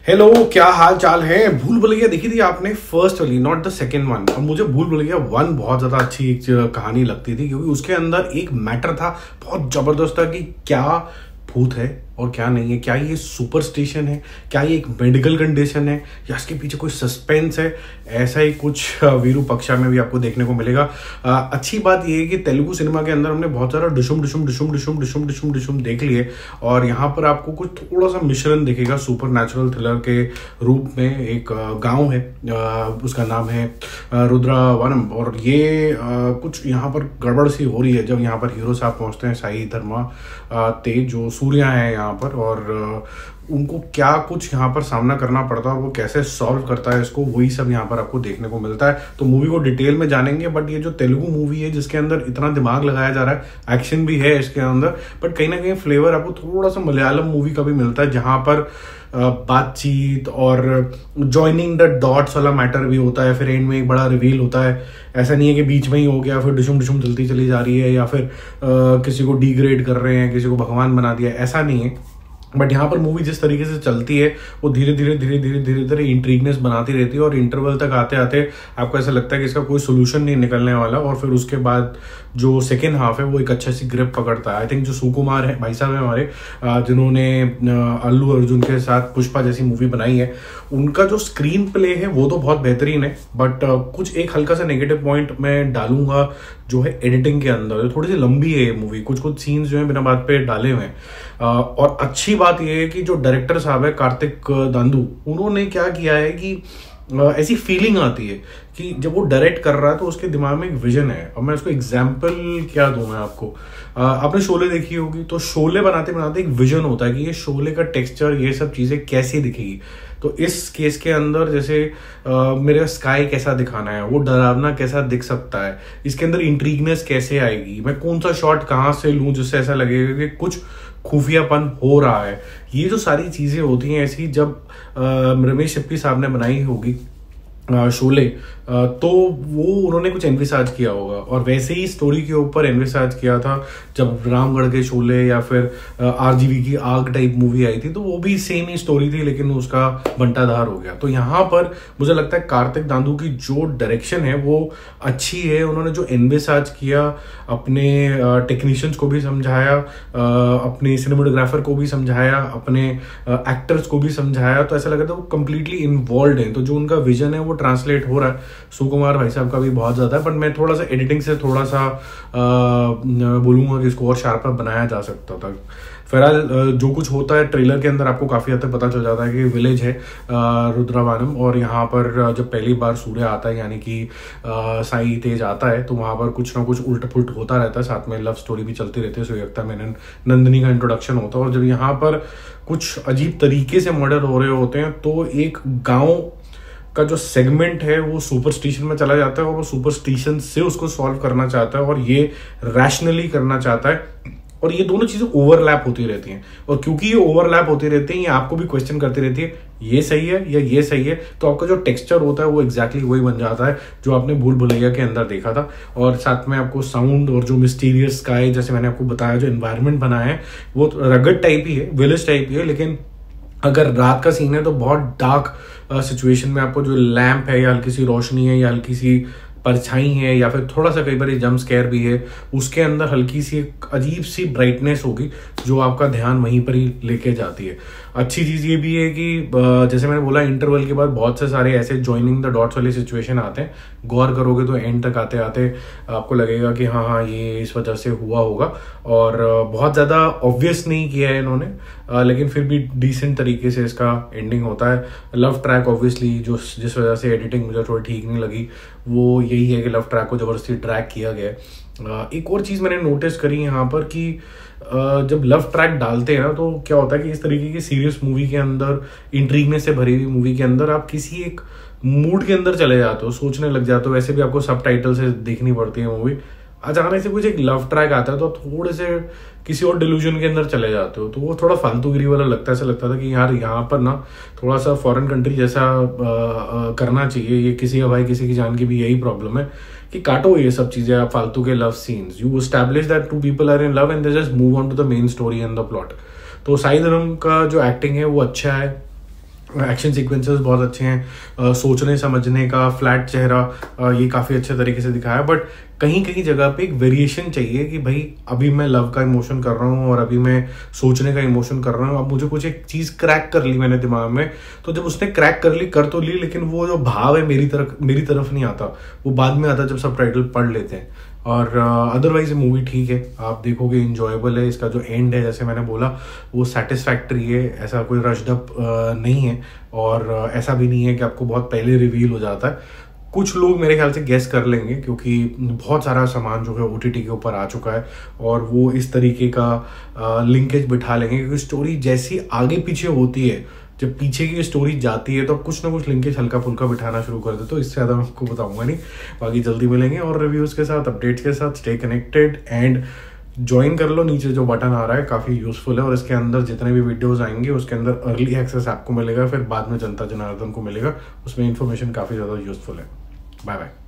Hello, क्या हाल चाल है। भूल भुलैया देखी थी आपने? फर्स्ट वाली, नॉट द सेकंड वन। और मुझे भूल भुलैया वन बहुत ज्यादा अच्छी एक कहानी लगती थी, क्योंकि उसके अंदर एक मैटर था बहुत जबरदस्त था कि क्या भूत है और क्या नहीं है, क्या ये सुपरस्टिशन है, क्या ये एक मेडिकल कंडीशन है, या इसके पीछे कोई सस्पेंस है। ऐसा ही कुछ वीरूपक्षा में भी आपको देखने को मिलेगा। अच्छी बात ये है कि तेलुगु सिनेमा के अंदर हमने बहुत सारा डिशुम डिशुम डिशुम डिशुम डिशुम डिशुम डिशुम देख लिए, और यहाँ पर आपको कुछ थोड़ा सा मिश्रण दिखेगा सुपर नेचुरल थ्रिलर के रूप में। एक गाँव है, उसका नाम है रुद्रवनम, और ये कुछ यहाँ पर गड़बड़ सी हो रही है जब यहाँ पर हीरो साहब पहुँचते हैं, साई धर्मा तेज जो सूर्या है यहाँ पर, और उनको क्या कुछ यहाँ पर सामना करना पड़ता है और वो कैसे सॉल्व करता है इसको, वही सब यहाँ पर आपको देखने को मिलता है। तो मूवी को डिटेल में जानेंगे, बट ये जो तेलुगु मूवी है जिसके अंदर इतना दिमाग लगाया जा रहा है, एक्शन भी है इसके अंदर, बट कहीं ना कहीं फ्लेवर आपको थोड़ा सा मलयालम मूवी का भी मिलता है, जहाँ पर बातचीत और जॉइनिंग द डॉट्स वाला मैटर भी होता है। फिर एंड में एक बड़ा रिवील होता है, ऐसा नहीं है कि बीच में ही हो गया, फिर डिशुम डिशुम चलती चली जा रही है, या फिर किसी को डिग्रेड कर रहे हैं, किसी को भगवान बना दिया, ऐसा नहीं है। बट यहाँ पर मूवी जिस तरीके से चलती है वो धीरे धीरे धीरे धीरे धीरे धीरे इंट्रीगनेस बनाती रहती है, और इंटरवल तक आते आते आपको ऐसा लगता है कि इसका कोई सोल्यूशन नहीं निकलने वाला, और फिर उसके बाद जो सेकेंड हाफ है वो एक अच्छा सी ग्रिप पकड़ता है। आई थिंक जो सुकुमार है भाई साहब है हमारे, जिन्होंने अल्लू अर्जुन के साथ पुष्पा जैसी मूवी बनाई है, उनका जो स्क्रीन प्ले है वो तो बहुत बेहतरीन है, बट कुछ एक हल्का सा नेगेटिव पॉइंट मैं डालूंगा जो है एडिटिंग के अंदर। थोड़ी सी लंबी है ये मूवी, कुछ कुछ सीन्स जो है बिना बात पे डाले हुए हैं। और अच्छी बात यह है कि जो डायरेक्टर साहब है कार्तिक दांदू, उन्होंने क्या किया है कि ऐसी फीलिंग आती है कि जब वो डायरेक्ट कर रहा है तो उसके दिमाग में एक विजन है। और मैं उसको एग्जाम्पल क्या दूं मैं आपको, आपने शोले देखी होगी, तो शोले बनाते बनाते एक विजन होता है कि ये शोले का टेक्सचर, ये सब चीजें कैसी दिखेगी। तो इस केस के अंदर जैसे मेरे स्काई कैसा दिखाना है, वो डरावना कैसा दिख सकता है, इसके अंदर इंट्रीगनेस कैसे आएगी, मैं कौन सा शॉट कहाँ से लूं जिससे ऐसा लगेगा कि कुछ खुफियापन हो रहा है। ये जो सारी चीजें होती हैं ऐसी, जब रमेश सिप्पी साहब ने बनाई होगी शोले, तो वो उन्होंने कुछ एनविसाज किया होगा, और वैसे ही स्टोरी के ऊपर एनविसाज किया था जब रामगढ़ के शोले या फिर आरजीवी की आग टाइप मूवी आई थी, तो वो भी सेम ही स्टोरी थी, लेकिन उसका बंटाधार हो गया। तो यहाँ पर मुझे लगता है कार्तिक दांदू की जो डायरेक्शन है वो अच्छी है। उन्होंने जो एनविसाज किया, अपने टेक्नीशियंस को भी समझाया, अपने सिनेमेटोग्राफर को भी समझाया, अपने एक्टर्स को भी समझाया, तो ऐसा लगा था वो कंप्लीटली इन्वॉल्व है। तो जो उनका विजन है वो ट्रांसलेट हो रहा है। सुकुमार भाई साहब का भी बहुत ज्यादा है, बट मैं थोड़ा सा एडिटिंग से थोड़ा सा बोलूंगा कि इसको और शार्पर बनाया जा सकता था। फिलहाल जो कुछ होता है ट्रेलर के अंदर आपको काफी हद तक पता चल जाता है कि विलेज है रुद्रवनम, और यहाँ पर जब पहली बार सूर्य आता है, यानी कि साई तेज आता है, तो वहां पर कुछ ना कुछ उल्ट पुल्ट होता रहता है, साथ में लव स्टोरी भी चलती रहती है। सुयक्ता मेनन नंदिनी का इंट्रोडक्शन होता है, और जब यहाँ पर कुछ अजीब तरीके से मर्डर हो रहे होते हैं तो एक गाँव का जो सेगमेंट है वो सुपरस्टिशन में चला जाता है, और वो सुपरस्टिशन से उसको सॉल्व करना चाहता है और ये रैशनली करना चाहता है, और ये दोनों चीजें ओवरलैप होती रहती हैं। और क्योंकि ये ओवरलैप होती रहती हैं, ये आपको भी क्वेश्चन करती रहती है ये सही है या ये सही है, तो आपका जो टेक्सचर होता है वो एग्जैक्टली वही बन जाता है जो आपने भूल भुलैया के अंदर देखा था। और साथ में आपको साउंड और जो मिस्टीरियस स्काई, जैसे मैंने आपको बताया, जो एनवायरमेंट बना है वो रगड टाइप ही है, विलेज टाइप ही है, लेकिन अगर रात का सीन है तो बहुत डार्क सिचुएशन में आपको जो लैंप है, या हल्की सी रोशनी है, या हल्की सी परछाई है, या फिर थोड़ा सा कई बार जंप स्केयर भी है, उसके अंदर हल्की सी एक अजीब सी ब्राइटनेस होगी जो आपका ध्यान वहीं पर ही लेके जाती है। अच्छी चीज ये भी है कि जैसे मैंने बोला, इंटरवल के बाद बहुत से सारे ऐसे ज्वाइनिंग द डॉट्स वाले सिचुएशन आते हैं। गौर करोगे तो एंड तक आते आते आपको लगेगा कि हाँ ये इस वजह से हुआ होगा, और बहुत ज्यादा ऑब्वियस नहीं किया है इन्होंने, लेकिन फिर भी डिसेंट तरीके से इसका एंडिंग होता है। लव ट्रैक ऑब्वियसली जो जिस वजह से एडिटिंग मुझे थोड़ी ठीक नहीं लगी वो यही है कि लव ट्रैक को जबरदस्ती ट्रैक किया गया। एक और चीज मैंने नोटिस करी यहाँ पर कि जब लव ट्रैक डालते हैं ना, तो क्या होता है कि इस तरीके की सीरियस मूवी के अंदर, इंट्रीगनेस से भरी हुई मूवी के अंदर आप किसी एक मूड के अंदर चले जाते हो, सोचने लग जाते हो। वैसे भी आपको सबटाइटल से देखनी पड़ती है मूवी, अचानक से कुछ एक लव ट्रैक आता है तो आप थोड़े से किसी और डिल्यूजन के अंदर चले जाते हो, तो वो थोड़ा फालतूगिरी वाला लगता है। ऐसा लगता था कि यार यहाँ पर ना थोड़ा सा फॉरेन कंट्री जैसा करना चाहिए। ये किसी का भाई किसी की जान की भी यही प्रॉब्लम है कि काटो ये सब चीजें, आप फालतू के love scenes, you establish that two people are in love and they just move on to the main story and the plot. तो साई धर्म का जो एक्टिंग है वो अच्छा है, एक्शन सीक्वेंसेस बहुत अच्छे हैं, सोचने समझने का फ्लैट चेहरा ये काफ़ी अच्छे तरीके से दिखाया। बट कहीं कहीं जगह पे एक वेरिएशन चाहिए कि भाई अभी मैं लव का इमोशन कर रहा हूँ और अभी मैं सोचने का इमोशन कर रहा हूँ, अब मुझे कुछ एक चीज़ क्रैक कर ली मैंने दिमाग में, तो जब उसने क्रैक कर ली कर तो ली, लेकिन वो जो भाव है मेरी तरफ नहीं आता, वो बाद में आता जब सबटाइटल पढ़ लेते हैं। और अदरवाइज मूवी ठीक है, आप देखोगे इंजॉयबल है। इसका जो एंड है जैसे मैंने बोला वो सेटिस्फैक्ट्री है, ऐसा कोई रश्ड अप नहीं है, और ऐसा भी नहीं है कि आपको बहुत पहले रिवील हो जाता है। कुछ लोग मेरे ख्याल से गेस कर लेंगे क्योंकि बहुत सारा सामान जो है OTT के ऊपर आ चुका है, और वो इस तरीके का लिंकेज बिठा लेंगे क्योंकि स्टोरी जैसी आगे पीछे होती है, जब पीछे की स्टोरी जाती है तो कुछ ना कुछ लिंकेज हल्का फुल्का बिठाना शुरू कर दे। तो इससे ज़्यादा मैं आपको बताऊंगा नहीं। बाकी जल्दी मिलेंगे और रिव्यूज़ के साथ, अपडेट्स के साथ। स्टे कनेक्टेड एंड ज्वाइन कर लो, नीचे जो बटन आ रहा है काफ़ी यूजफुल है, और इसके अंदर जितने भी वीडियोस आएंगे उसके अंदर अर्ली एक्सेस आपको मिलेगा, फिर बाद में जनता जनार्दन को मिलेगा, उसमें इन्फॉर्मेशन काफ़ी ज़्यादा यूजफुल है। Bye bye.